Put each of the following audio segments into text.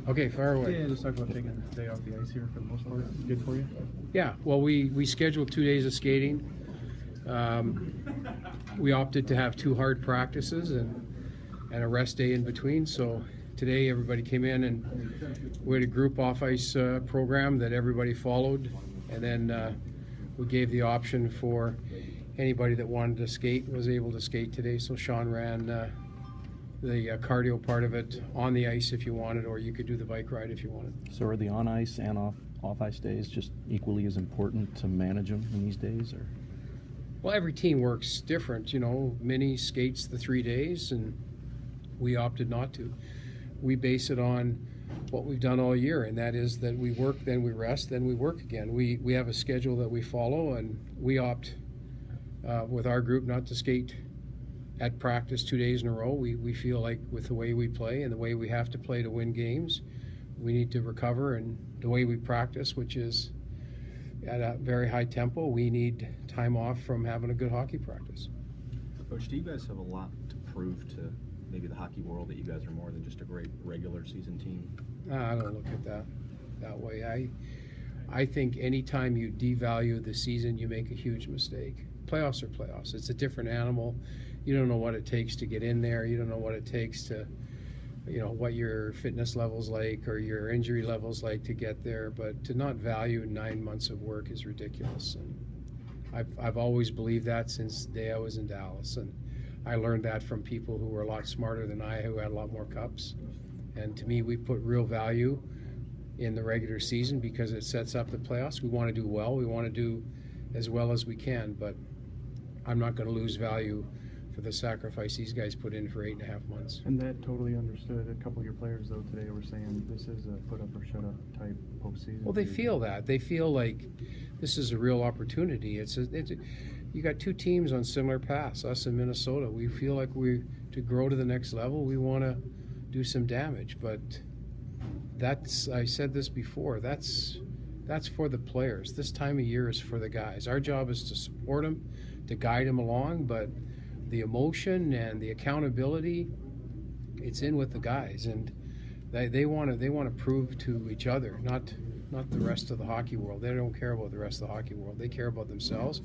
Okay, fire away. Yeah, just talk about taking the day off the ice here for the most part. Good for you? Yeah, well, we scheduled 2 days of skating. We opted to have 2 hard practices and a rest day in between. So today everybody came in and we had a group off-ice program that everybody followed. And then we gave the option for anybody that wanted to skate was able to skate today. So Sean ran the cardio part of it on the ice if you wanted, or you could do the bike ride if you wanted. So are the on-ice and off-ice days just equally as important to manage them in these days? Or? Well, every team works different. You know, Minnie skates the 3 days, and we opted not to. We base it on what we've done all year, and that is that we work, then we rest, then we work again. We have a schedule that we follow, and we opt with our group not to skate at practice 2 days in a row. We feel like with the way we play and the way we have to play to win games, we need to recover, and the way we practice, which is at a very high tempo, we need time off from having a good hockey practice. Coach, do you guys have a lot to prove to maybe the hockey world that you guys are more than just a great regular season team? I don't look at that way. I think anytime you devalue the season, you make a huge mistake. Playoffs are playoffs. It's a different animal. You don't know what it takes to get in there. You don't know what it takes to, you know, what your fitness level's like or your injury level's like to get there. But to not value 9 months of work is ridiculous. And I've always believed that since the day I was in Dallas. And I learned that from people who were a lot smarter than I, who had a lot more cups. And to me, we put real value in the regular season because it sets up the playoffs. We want to do well. We want to do as well as we can. But I'm not going to lose value for the sacrifice these guys put in for 8.5 months. And that totally understood. A couple of your players, though, today were saying this is a put up or shut up type postseason. Well, they feel that. They feel like this is a real opportunity. You got 2 teams on similar paths, us and Minnesota. We feel like to grow to the next level, we want to do some damage. But I said this before, that's for the players. This time of year is for the guys. Our job is to support them, to guide them along, but the emotion and the accountability, it's in with the guys, and they want to prove to each other, not the rest of the hockey world. They don't care about the rest of the hockey world. They care about themselves.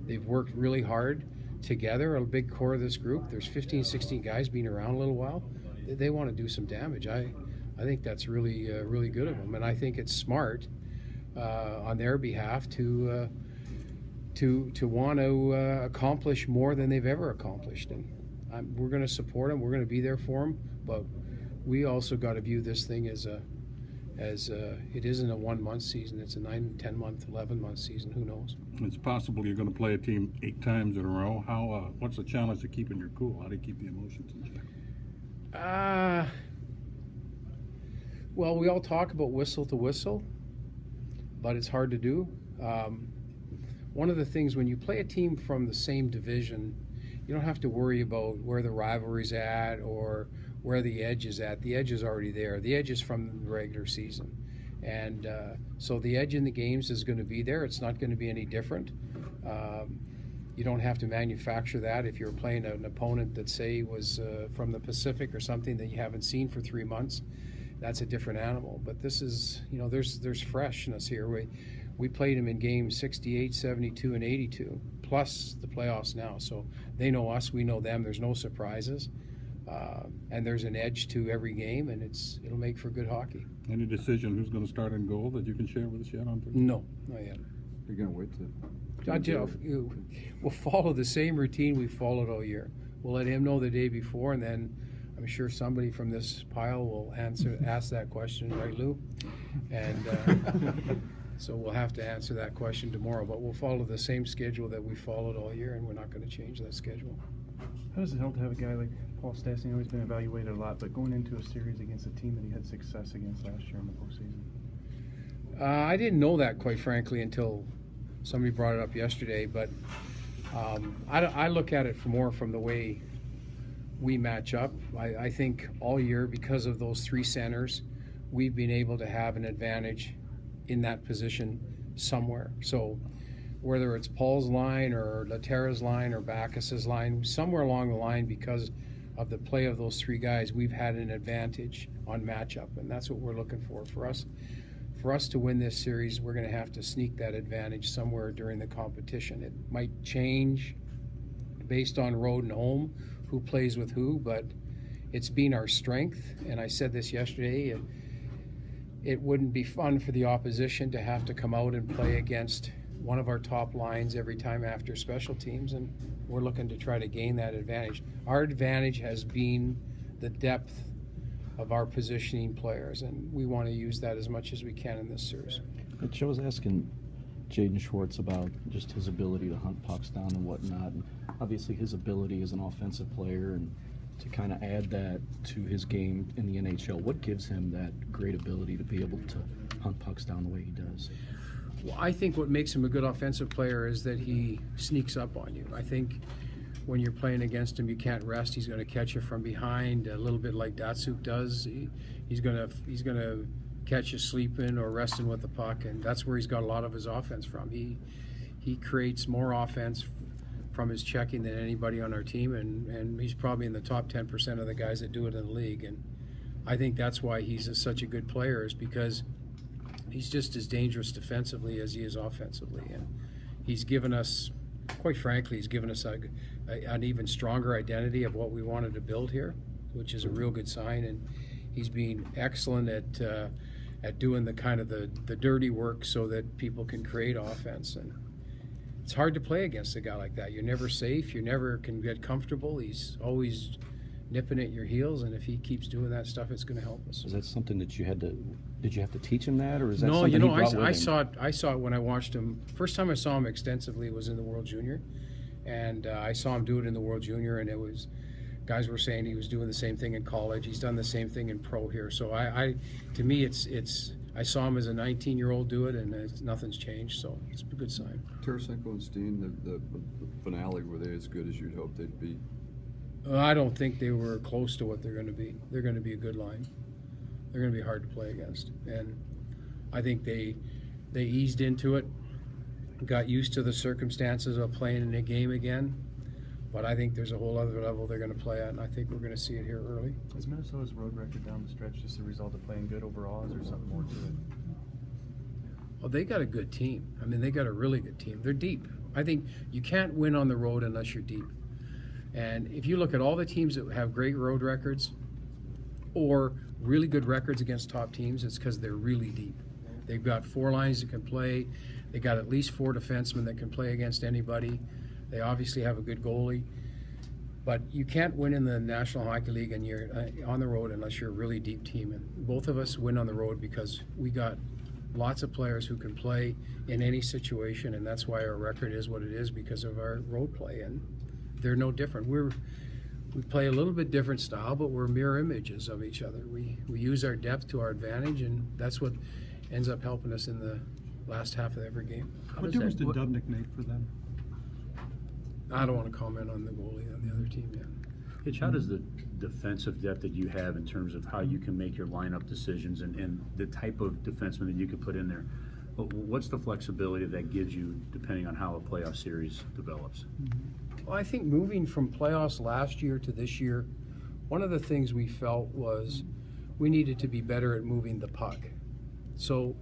They've worked really hard together. A big core of this group, there's 15, 16 guys being around a little while. They want to do some damage. I think that's really really good of them, and I think it's smart on their behalf to want to accomplish more than they've ever accomplished. And we're going to support them. We're going to be there for them. But we also got to view this thing as it isn't a 1 month season. It's a 9, 10 month, 11 month season. Who knows? It's possible you're going to play a team 8 times in a row. What's the challenge of keeping your cool? How do you keep the emotions in check? Well, we all talk about whistle to whistle, but it's hard to do. One of the things when you play a team from the same division, you don't have to worry about where the rivalry's at or where the edge is at. The edge is already there. The edge is from the regular season. And so the edge in the games is going to be there. It's not going to be any different. You don't have to manufacture that. If you're playing an opponent that, say, was from the Pacific or something that you haven't seen for 3 months, that's a different animal. But this is, you know, there's freshness here. We played them in games 68, 72, and 82, plus the playoffs now. So they know us, we know them. There's no surprises. And there's an edge to every game, and it'll make for good hockey. Any decision who's going to start in goal that you can share with us yet on Thursday? No, not yet. You're going to wait to... We'll follow the same routine we followed all year. We'll let him know the day before, and then I'm sure somebody from this pile will ask that question, right, Lou? And so we'll have to answer that question tomorrow. But we'll follow the same schedule that we followed all year, and we're not going to change that schedule. How does it help to have a guy like Paul Stastny? He's always been evaluated a lot, but going into a series against a team that he had success against last year in the postseason? I didn't know that, quite frankly, until somebody brought it up yesterday. But I look at it more from the way we match up. I think all year, because of those 3 centers, we've been able to have an advantage in that position somewhere. So whether it's Paul's line or Laterra's line or Backus's line, somewhere along the line, because of the play of those three guys, we've had an advantage on matchup, and that's what we're looking for. For us to win this series, we're going to have to sneak that advantage somewhere during the competition. It might change based on road and home, who plays with who, but it's been our strength. And I said this yesterday, it wouldn't be fun for the opposition to have to come out and play against one of our top lines every time after special teams, and we're looking to try to gain that advantage. Our advantage has been the depth of our positioning players, and we want to use that as much as we can in this series. Mitch, I was asking Jaden Schwartz about just his ability to hunt pucks down and whatnot, and obviously his ability as an offensive player, and to kind of add that to his game in the NHL. What gives him that great ability to be able to hunt pucks down the way he does? Well, I think what makes him a good offensive player is that he sneaks up on you. I think when you're playing against him, you can't rest. He's going to catch you from behind, a little bit like Datsuk does. He's going to catch you sleeping or resting with the puck, and that's where he's got a lot of his offense from. He creates more offense from his checking than anybody on our team, and he's probably in the top 10% of the guys that do it in the league. And I think that's why he's such a good player, is because he's just as dangerous defensively as he is offensively. And he's given us, quite frankly, an even stronger identity of what we wanted to build here, which is a real good sign. And he's been excellent at doing the kind of the dirty work so that people can create offense. And it's hard to play against a guy like that. You're never safe. You never can get comfortable. He's always nipping at your heels, and if he keeps doing that stuff, it's going to help us. Is that something that did you have to teach him that, or is that no, something you know, he brought with him? I saw it when I watched him. First time I saw him extensively was in the World Junior, and I saw him do it in the World Junior, and guys were saying he was doing the same thing in college. He's done the same thing in pro here. So to me, I saw him as a 19-year-old do it, and nothing's changed. So it's a good sign. Tarasenko and Steen, the finale, were they as good as you'd hoped they'd be? I don't think they were close to what they're going to be. They're going to be a good line. They're going to be hard to play against, and I think they eased into it, got used to the circumstances of playing in a game again. But I think there's a whole other level they're going to play at, and I think we're going to see it here early. Is Minnesota's road record down the stretch just a result of playing good overall? Is there something more to it? Well, they got a good team. I mean, they got a really good team. They're deep. I think you can't win on the road unless you're deep. And if you look at all the teams that have great road records or really good records against top teams, it's because they're really deep. They've got four lines that can play. They got at least four defensemen that can play against anybody. They obviously have a good goalie. But you can't win in the National Hockey League and you're on the road unless you're a really deep team. And both of us win on the road because we got lots of players who can play in any situation, and that's why our record is what it is, because of our road play. And they're no different. We play a little bit different style, but we're mirror images of each other. We use our depth to our advantage, and that's what ends up helping us in the last half of every game. What difference did Dubnyk make for them? I don't want to comment on the goalie on the other team yet. Hitch, how does the defensive depth that you have in terms of how you can make your lineup decisions and the type of defenseman that you could put in there, what's the flexibility that gives you depending on how a playoff series develops? Well, I think moving from playoffs last year to this year, one of the things we felt was we needed to be better at moving the puck. So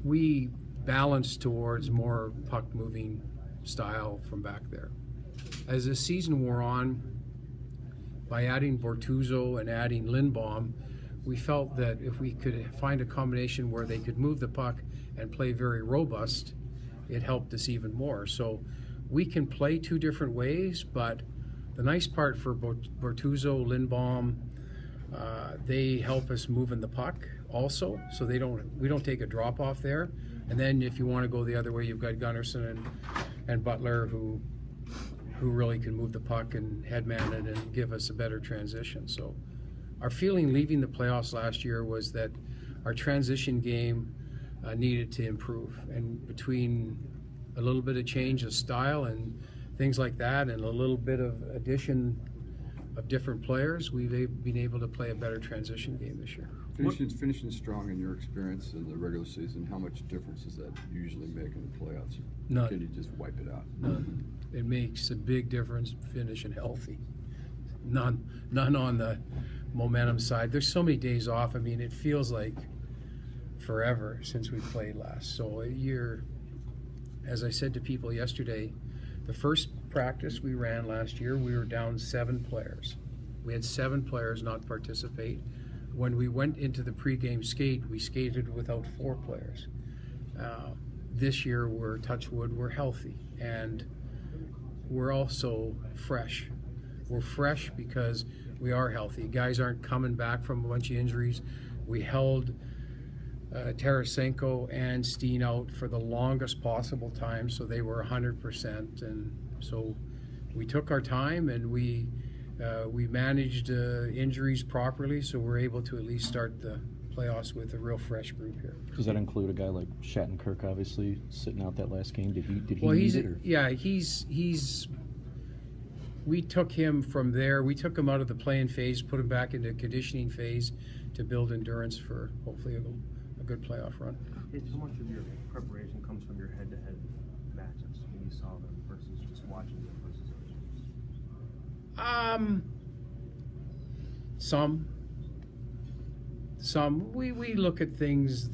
we balanced towards more puck moving style from back there. As the season wore on, by adding Bortuzzo and adding Lindbaum, we felt that if we could find a combination where they could move the puck and play very robust, it helped us even more. So we can play two different ways, but the nice part for Bortuzzo, Lindbaum, they help us moving the puck also, so we don't take a drop off there. And then if you want to go the other way, you've got Gunnarsson and Butler who really can move the puck and headman it and give us a better transition. So our feeling leaving the playoffs last year was that our transition game needed to improve, and between a little bit of change of style and things like that and a little bit of addition of different players, we've been able to play a better transition game this year. Finishing strong in your experience in the regular season, how much difference does that usually make in the playoffs? None. Can you just wipe it out? None. It makes a big difference finishing healthy. none on the momentum side. There's so many days off. I mean, it feels like forever since we played last. So as I said to people yesterday, the first practice we ran last year, we were down 7 players. We had 7 players not participate. When we went into the pregame skate, we skated without 4 players. This year, touch wood, we're healthy, and we're also fresh. We're fresh because we are healthy. Guys aren't coming back from a bunch of injuries. We held Tarasenko and Steen out for the longest possible time, so they were 100%. And so we took our time, and we managed injuries properly, so we're able to at least start the playoffs with a real fresh group here. Does that include a guy like Shattenkirk, obviously sitting out that last game? Did he Well, need it? Or? Yeah, he's. We took him from there. We took him out of the playing phase, put him back into conditioning phase to build endurance for hopefully a good playoff run. How much of your preparation comes from your head-to-head matches when you saw them versus just watching them versus other teams? Some. We look at things,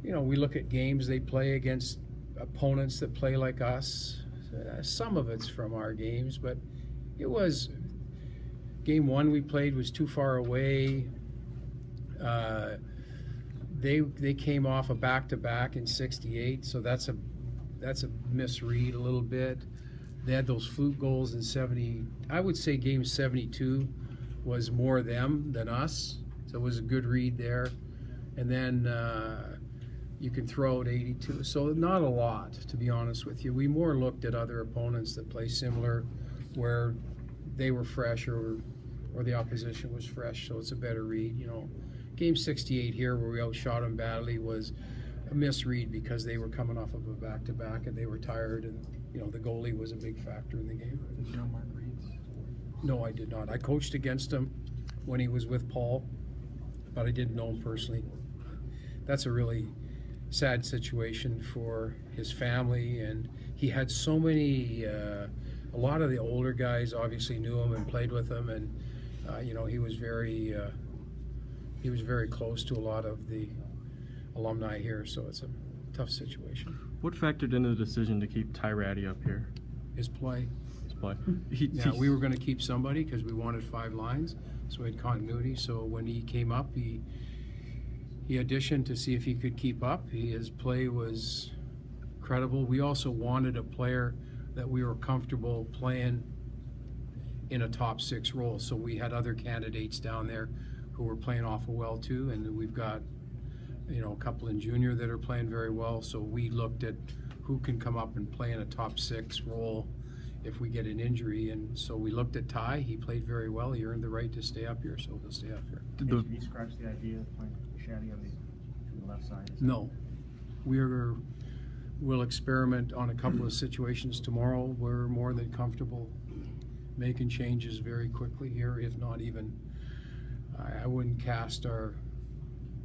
we look at games they play against opponents that play like us. Some of it's from our games, but it was game 1 we played was too far away. They came off a back-to-back in '68, so that's a misread a little bit. They had those fluke goals in '70. I would say game 72 was more them than us, so it was a good read there. And then you can throw out 82. So not a lot, to be honest with you. We more looked at other opponents that play similar, where they were fresh or the opposition was fresh, so it's a better read. Game 68 here, where we outshot them badly, was a misread because they were coming off of a back-to-back and they were tired, and the goalie was a big factor in the game. Did you know Mark Reeds? No, I did not. I coached against him when he was with Paul, but I didn't know him personally. That's a really sad situation for his family, and he had so many. A lot of the older guys obviously knew him and played with him, and he was very close to a lot of the alumni here. So it's a tough situation. What factored into the decision to keep Ty Ratty up here? His play. His play. We were going to keep somebody because we wanted 5 lines, so we had continuity. So when he came up, he auditioned to see if he could keep up. His play was credible. We also wanted a player that we were comfortable playing in a top 6 role. So we had other candidates down there who were playing awful well too, and we've got a couple in junior that are playing very well. So we looked at who can come up and play in a top 6 role if we get an injury, and so we looked at Ty. He played very well. He earned the right to stay up here, so he'll stay up here. Did you scratch the idea of playing Shaddy on the left side? No. We'll experiment on a couple of situations tomorrow. We're more than comfortable making changes very quickly here, if not even. I wouldn't cast our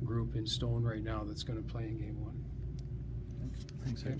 group in stone right now that's going to play in game 1. Thanks, Ed.